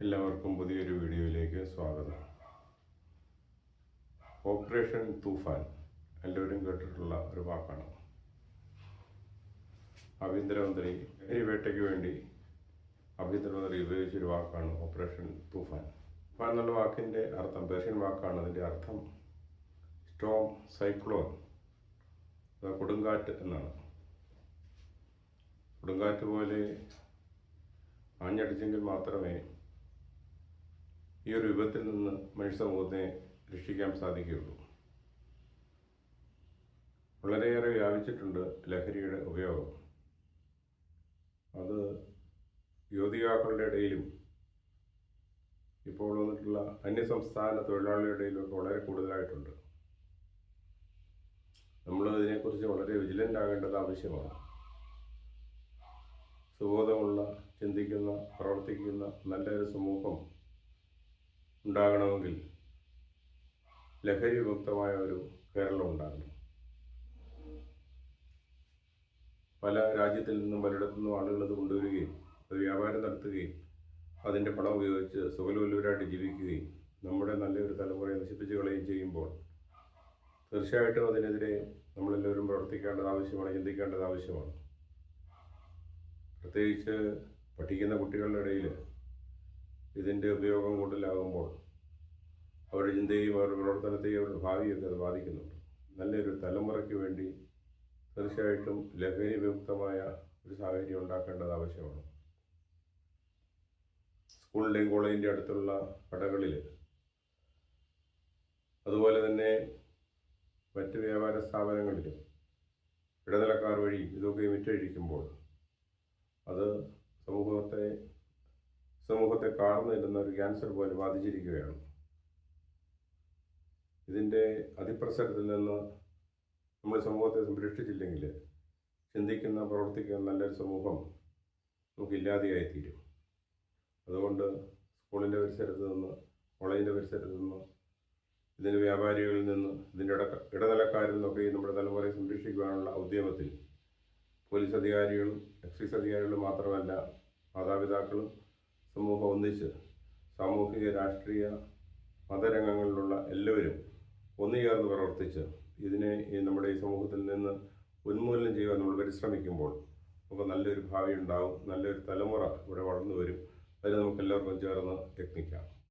എല്ലാവർക്കും പുതിയൊരു വീഡിയോയിലേക്ക് സ്വാഗതം. ഓപ്പറേഷൻ തൂഫാൻ എല്ലാവരും കേട്ടിട്ടുള്ള ഒരു വാക്കാണ്. ആഭ്യന്തരമന്ത്രി ലഹരി വേട്ടയ്ക്ക് വേണ്ടി ആഭ്യന്തരമന്ത്രി ഉപയോഗിച്ചൊരു വാക്കാണ് ഓപ്പറേഷൻ തൂഫാൻ. തൂഫാൻ എന്നുള്ള വാക്കിൻ്റെ അർത്ഥം പേർഷ്യൻ വാക്കാണ്. അതിൻ്റെ അർത്ഥം സ്റ്റോം, സൈക്ലോൺ, കൊടുങ്കാറ്റ് എന്നാണ്. കൊടുങ്കാറ്റ് പോലെ ആഞ്ഞടിച്ചെങ്കിൽ മാത്രമേ ഈ ഒരു വിപത്തിൽ നിന്ന് മനുഷ്യ സമൂഹത്തെ രക്ഷിക്കാൻ സാധിക്കുകയുള്ളൂ. വളരെയേറെ വ്യാപിച്ചിട്ടുണ്ട് ലഹരിയുടെ ഉപയോഗം. അത് യുവതികാക്കളുടെ ഇടയിലും ഇപ്പോൾ വന്നിട്ടുള്ള അന്യസംസ്ഥാന തൊഴിലാളികളുടെ ഇടയിലൊക്കെ വളരെ കൂടുതലായിട്ടുണ്ട്. നമ്മൾ ഇതിനെക്കുറിച്ച് വളരെ വിജിലൻ്റ് ആകേണ്ടത് ആവശ്യമാണ്. സുബോധമുള്ള, ചിന്തിക്കുന്ന, പ്രവർത്തിക്കുന്ന നല്ലൊരു സമൂഹം ഉണ്ടാകണമെങ്കിൽ ലഹരി വിമുക്തമായ ഒരു കേരളം ഉണ്ടാകണം. പല രാജ്യത്തിൽ നിന്നും പലയിടത്തു നിന്നും ആളുകൾ അത് കൊണ്ടുവരികയും അത് വ്യാപാരം നടത്തുകയും അതിൻ്റെ പണം ഉപയോഗിച്ച് സുഖലോലുപരായിട്ട് ജീവിക്കുകയും നമ്മുടെ നല്ലൊരു തലമുറയെ നശിപ്പിച്ചു കളയുകയും ചെയ്യുമ്പോൾ തീർച്ചയായിട്ടും അതിനെതിരെ നമ്മളെല്ലാവരും പ്രവർത്തിക്കേണ്ടത് ആവശ്യമാണ്, ചിന്തിക്കേണ്ടത് ആവശ്യമാണ്. പ്രത്യേകിച്ച് പഠിക്കുന്ന കുട്ടികളുടെ ഇടയിൽ ഇതിൻ്റെ ഉപയോഗം കൂടുതലാകുമ്പോൾ അവരുടെ ചിന്തയും അവരുടെ പ്രവർത്തനത്തെയും അവരുടെ ഭാവിയൊക്കെ അത് ബാധിക്കുന്നുണ്ട്. നല്ലൊരു തലമുറയ്ക്ക് വേണ്ടി തീർച്ചയായിട്ടും ലഹരി വിമുക്തമായ ഒരു സാഹചര്യം ഉണ്ടാക്കേണ്ടത് ആവശ്യമാണ്. സ്കൂളിൻ്റെയും കോളേജിൻ്റെ അടുത്തുള്ള കടകളിൽ, അതുപോലെ തന്നെ മറ്റ് വ്യാപാര സ്ഥാപനങ്ങളിലും ഇടനിലക്കാർ വഴി ഇതൊക്കെ വിറ്റഴിക്കുമ്പോൾ അത് സമൂഹത്തെ കാർന്നു നിൽക്കുന്ന ഒരു ക്യാൻസർ പോലെ ബാധിച്ചിരിക്കുകയാണ്. ഇതിൻ്റെ അതിപ്രസരത്തിൽ നിന്ന് നമ്മൾ സമൂഹത്തെ സംരക്ഷിച്ചില്ലെങ്കിൽ ചിന്തിക്കുന്ന, പ്രവർത്തിക്കുന്ന നല്ലൊരു സമൂഹം നമുക്കില്ലാതെയായിത്തീരും. അതുകൊണ്ട് സ്കൂളിൻ്റെ പരിസരത്ത് നിന്ന്, കോളേജിൻ്റെ പരിസരത്ത് നിന്ന്, ഇതിൻ്റെ വ്യാപാരികളിൽ നിന്ന്, ഇതിൻ്റെ ഇടനിലക്കാരിൽ നിന്നൊക്കെ നമ്മുടെ തലമുറയെ സംരക്ഷിക്കുവാനുള്ള ഉദ്യമത്തിൽ പോലീസ് അധികാരികളും എക്സൈസ് അധികാരികളും മാത്രമല്ല മാതാപിതാക്കളും സമൂഹം ഒന്നിച്ച് സാമൂഹിക, രാഷ്ട്രീയ, മതരംഗങ്ങളിലുള്ള എല്ലാവരും ഒന്നുചേർന്ന് പ്രവർത്തിച്ച് ഇതിനെ നമ്മുടെ ഈ സമൂഹത്തിൽ നിന്ന് ഉന്മൂലനം ചെയ്യുവാൻ നമ്മൾ പരിശ്രമിക്കുമ്പോൾ നമുക്ക് നല്ലൊരു ഭാവി ഉണ്ടാവും, നല്ലൊരു തലമുറ ഇവിടെ വളർന്നു വരും. അതിന് നമുക്ക് എല്ലാവർക്കും ചേർന്ന് യത്നിക്കാം.